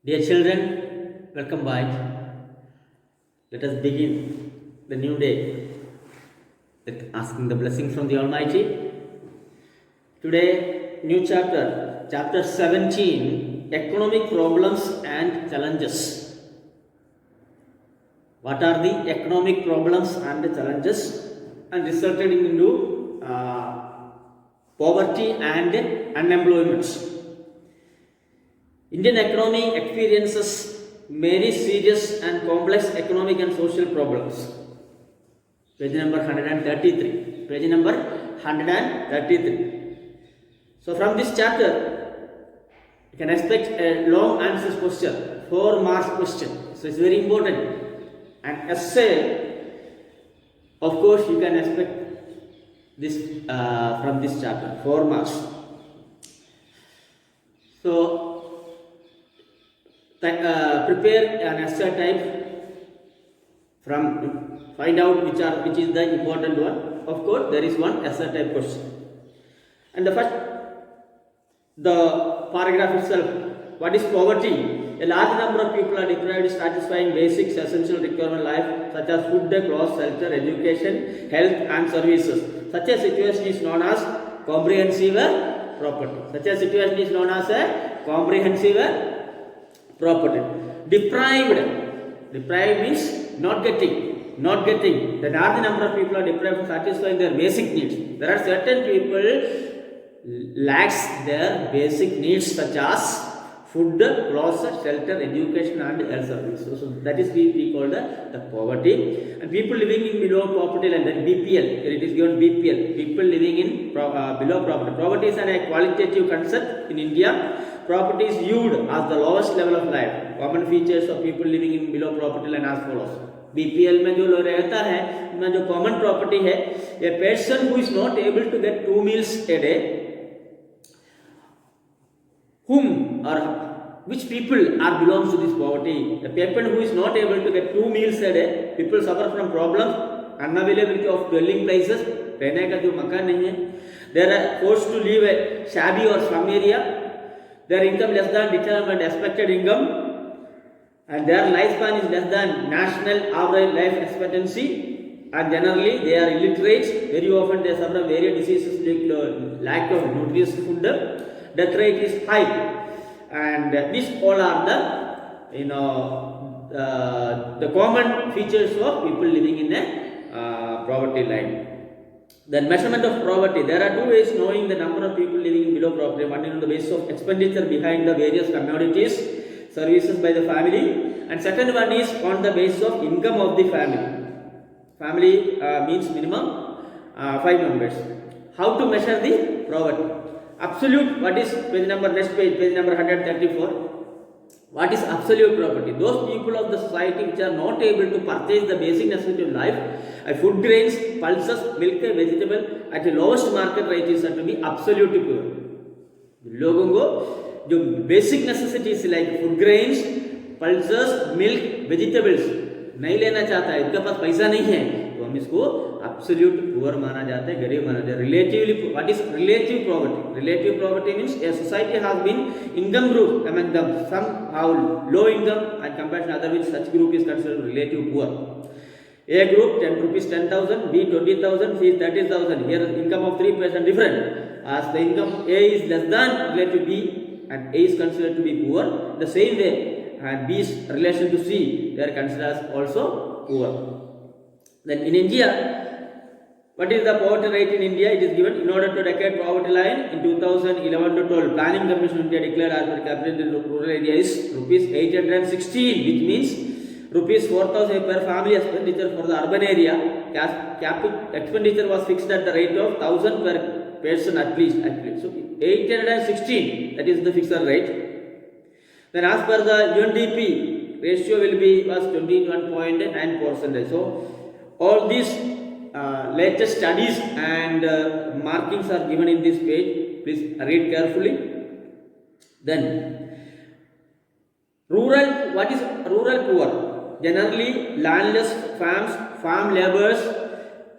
Dear children, welcome back. Let us begin the new day with asking the blessing from the Almighty. Today, new chapter, chapter 17, economic problems and challenges. What are the economic problems and the challenges and resulted into poverty and unemployment? Indian economy experiences many serious and complex economic and social problems. Page number 133. Page number 133. So from this chapter, you can expect a long answers question, 4 marks question. So it's very important. An essay, of course, you can expect this from this chapter, 4 marks. So prepare an essay type from find out which is the important one. Of course, there is one essay type question. And the first, the paragraph itself. What is poverty? A large number of people are deprived of satisfying basic essential requirement life, such as food, clothes, shelter, education, health, and services. Such a situation is known as comprehensive property. Such a situation is known as a comprehensive property. Deprived means not getting. The large number of people are deprived of satisfying their basic needs. There are certain people lacks their basic needs such as food, clothes, shelter, education, and health services. So that is we call the poverty. And people living in below poverty line, that BPL. It is given BPL. People living in below poverty. Poverty is a qualitative concept in India. Poverty is viewed as the lowest level of life. Common features of people living in below poverty line as follows. BPL में जो लोग रहता है, उनमें जो common property है, a person who is not able to get 2 meals a day, whom or which people are belongs to this poverty. The people who is not able to get 2 meals a day, people suffer from problems, unavailability of dwelling places, रहने का जो मकान नहीं है, they are forced to live a shabby or slum area. Their income less than determined expected income, and their lifespan is less than national average life expectancy, and generally they are illiterate. Very often they suffer various diseases like lack of nutritious food. Death rate is high, and these all are the common features of people living in a poverty line. The measurement of poverty. There are 2 ways knowing the number of people living below poverty. One is on the basis of expenditure behind the various commodities, services by the family, and second one is on the basis of income of the family. Family means minimum 5 members. How to measure the poverty? Absolute. What is page number? Next page, page number 134. What is absolute poverty? Those people of the society which are not able to purchase the basic necessity of life, food, grains, pulses, milk, vegetable at the lowest market rate is said to be absolutely poor. लोगों को जो basic necessities like food, grains, pulses, milk, vegetables नहीं लेना चाहता है, इनके पास पैसा नहीं है, तो हम इसको absolute poor माना जाता है, गरीब माना जाता है. Relatively, what is relative poverty? Relative poverty means a society has been income group among them, some have low income and compared to other which such group is considered relative poor. A group 10 rupees 10,000, B 20,000, C 30,000. Here income of 3% different. As the income A is less than relative B and A is considered to be poor, the same way and B's relation to C, they are considered as also poor. Then in India, what is the poverty rate in India? It is given in order to decade poverty line in 2011 to 12. Planning Commission of India declared as per capita in rural area is rupees 816, which means rupees 4,000 per family expenditure for the urban area. Expenditure was fixed at the rate of 1,000 per person at least. So 816, that is the fixed rate. Then as per the UNDP, ratio will be was 21.9%. So all these latest studies and markings are given in this page. Please read carefully. Then rural. What is rural poor? Generally landless farms, farm laborers,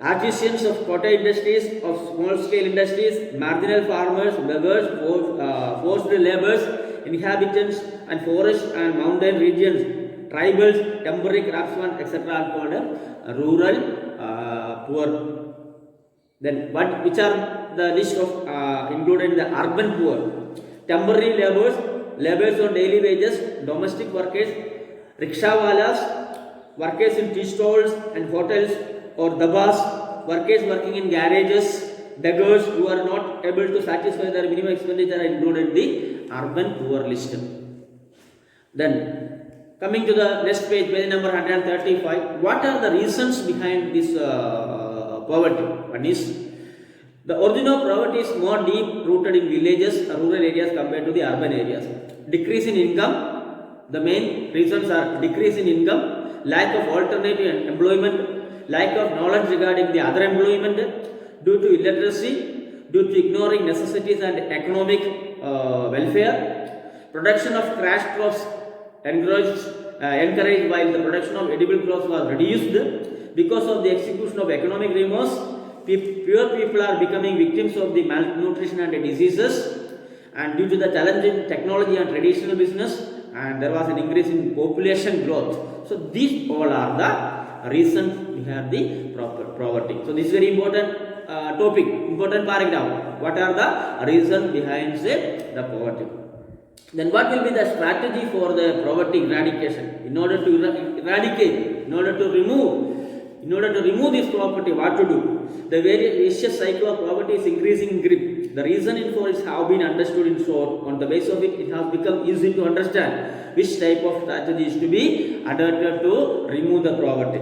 artisans of cottage industries, of small scale industries, marginal farmers, beggars, forced laborers, inhabitants and forest and mountain regions, tribals, temporary craftsmen, etc. are called rural poor. Then which are the list of included in the urban poor? Temporary laborers on daily wages, domestic workers, rickshawalas, workers in tea stalls and hotels or dabas, workers working in garages, beggars who are not able to satisfy their minimum expenditure are included in the urban poor list. Then coming to the next page, page number 135, what are the reasons behind this poverty? One is the origin of poverty is more deep rooted in villages, rural areas compared to the urban areas. Decrease in income. The main reasons are decrease in income, lack of alternative employment, lack of knowledge regarding the other employment, due to illiteracy, due to ignoring necessities and economic welfare. Production of cash crops encouraged while the production of edible crops was reduced. Because of the execution of economic remorse, poor people are becoming victims of the malnutrition and diseases, and due to the challenge in technology and traditional business, and there was an increase in population growth. So these all are the reasons behind the poverty. So this is very important topic, important paragraph. What are the reasons behind the poverty? Then what will be the strategy for the poverty eradication? In order to eradicate, in order to remove this poverty, what to do? The very vicious cycle of poverty is increasing in grip. The reason for it has been understood in short. On the basis of it, it has become easy to understand which type of strategy is to be adopted to remove the poverty.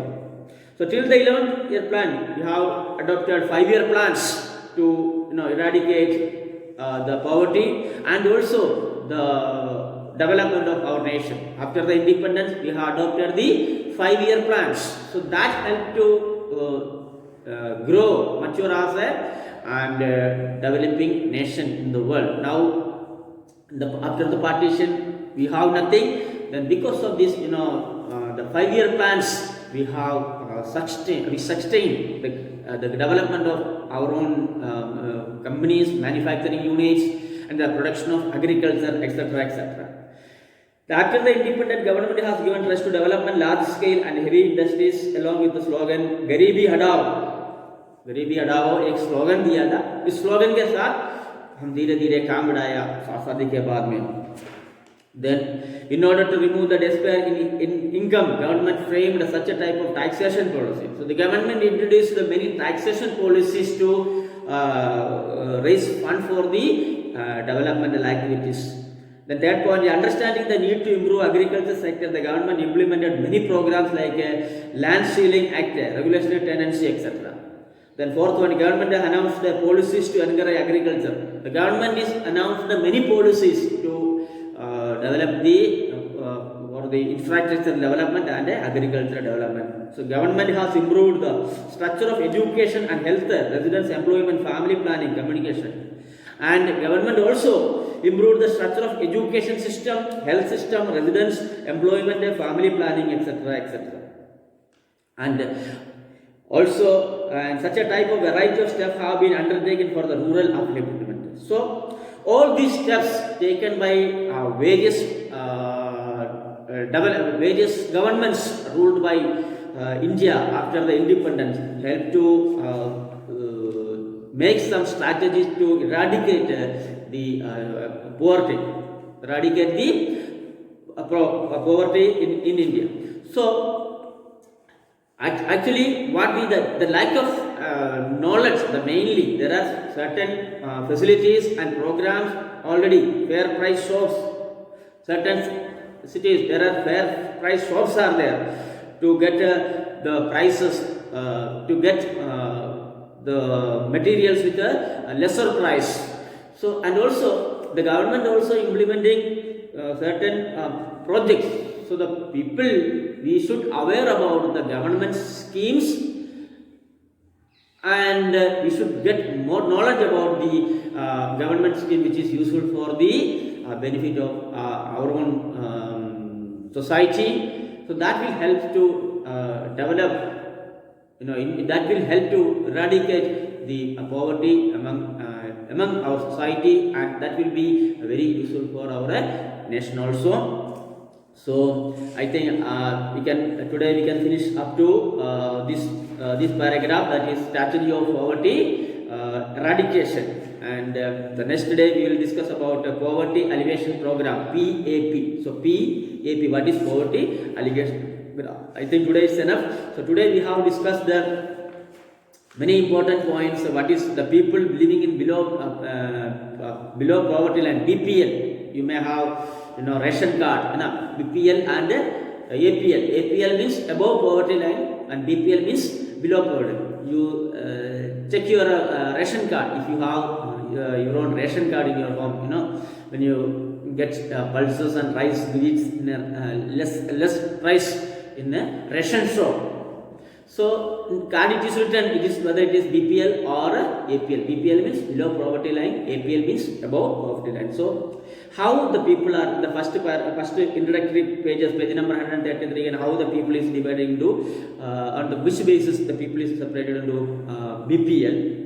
So till the 11th year plan, we have adopted 5-year plans to eradicate the poverty and also the development of our nation. After the independence, we have adopted the 5-year plans. So that helped to grow, mature as a developing nation in the world. Now, after the partition, we have nothing. Then because of this, the 5-year plans, we have sustain the development of our own companies, manufacturing units, and the production of agriculture, etc., etc. After the independent government has given trust to development large scale and heavy industries along with the slogan गरीबी हटाओ एक slogan दिया था. इस slogan के साथ हम धीरे धीरे काम बढ़ाया आज़ादी के बाद में. Then in order to remove the despair in income, government framed such a type of taxation policy. So the government introduced the many taxation policies to raise fund for the developmental activities. The third point, understanding the need to improve agriculture sector, the government implemented many programs like Land Ceiling Act, Regulatory Tenancy, etc. Then fourth one, government has announced the policies to encourage agriculture. The government has announced the many policies to develop the infrastructure development and agricultural development. So government has improved the structure of education and health, residence, employment, family planning, communication. And government also improved the structure of education system, health system, residence, employment, family planning, etc., etc. And also, such a type of variety of steps have been undertaken for the rural upliftment. So, all these steps taken by various governments ruled by India after the independence helped to make some strategies to eradicate the poverty, poverty in India. So, actually, what we the lack of knowledge, mainly there are certain facilities and programs already. Fair price shops, certain cities there are fair price shops are there to get the prices, to get the materials with a lesser price. So and also the government also implementing certain projects. So the people, we should aware about the government schemes, and we should get more knowledge about the government scheme which is useful for the benefit of our own society. So that will help to develop, that will help to eradicate the poverty among our society, and that will be very useful for our nation also. So I think today we can finish up to this paragraph, that is strategy of poverty eradication, and the next day we will discuss about poverty alleviation program, PAP. So PAP, what is poverty alleviation? I think today is enough. So today we have discussed the many important points. What is the people living in below poverty line, BPL. You may have ration card, BPL and APL. APL means above poverty line and BPL means below poverty. You check your ration card. If you have your own ration card in your home, when you get pulses and rice, which less price in a ration shop. So card it is written, it is whether it is BPL or APL. BPL means below poverty line, APL means above poverty line. So how the people are, the first introductory pages, page number 133, and how the people is divided into on the which basis the people is separated into BPL.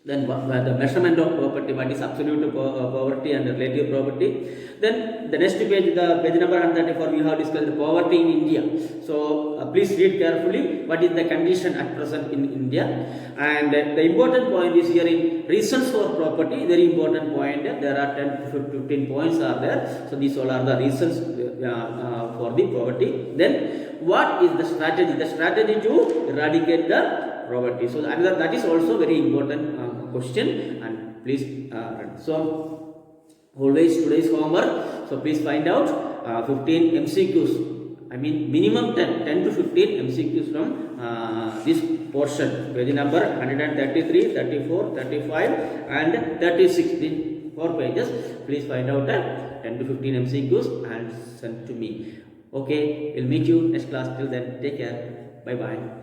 Then the measurement of poverty, what is absolute poverty and relative poverty. Then the next page, the page number 134, we have discussed the poverty in India. So please read carefully what is the condition at present in India. And the important point is here in reasons for poverty, very important point. There are 10 to 15 points are there. So these all are the reasons for the poverty. Then what is the strategy? The strategy to eradicate the poverty. So that is also very important question, and please so always today's homework. So please find out 15 MCQs. I mean minimum 10 to 15 MCQs from this portion, page number 133, 34, 35 and 36. In 4 pages. Please find out 10 to 15 MCQs and send to me. Okay, we'll meet you next class. Till then, take care. Bye bye.